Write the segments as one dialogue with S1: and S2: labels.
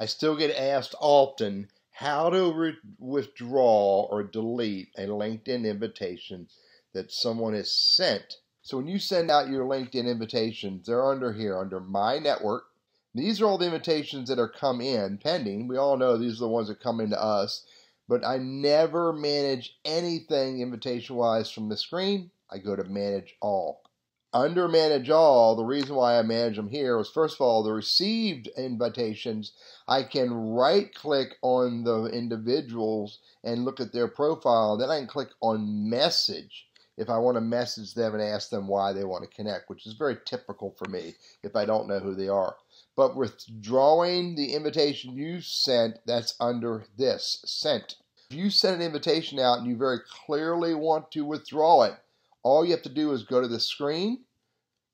S1: I still get asked often how to withdraw or delete a LinkedIn invitation that someone has sent. So when you send out your LinkedIn invitations, they're under here, under My Network. These are all the invitations that are come in pending. We all know these are the ones that come into us, but I never manage anything invitation-wise from the screen. I go to Manage All. Under Manage All, the reason why I manage them here is, first of all, the received invitations, I can right-click on the individuals and look at their profile. Then I can click on Message if I want to message them and ask them why they want to connect, which is very typical for me if I don't know who they are. But withdrawing the invitation you sent, that's under this, Sent. If you send an invitation out and you very clearly want to withdraw it, all you have to do is go to the screen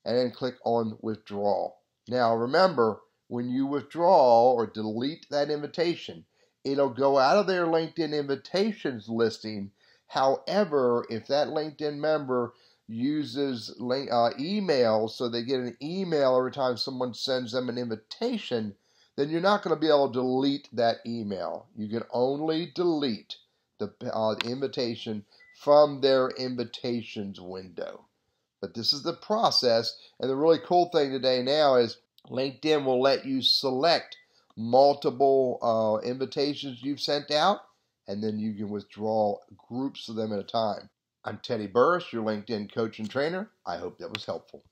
S1: and then click on Withdraw. Now remember, when you withdraw or delete that invitation, it'll go out of their LinkedIn invitations listing. However, if that LinkedIn member uses email, so they get an email every time someone sends them an invitation, then you're not going to be able to delete that email. You can only delete the invitation from their invitations window. But this is the process, and the really cool thing today now is LinkedIn will let you select multiple invitations you've sent out, and then you can withdraw groups of them at a time. I'm Teddy Burris, your LinkedIn coach and trainer. I hope that was helpful.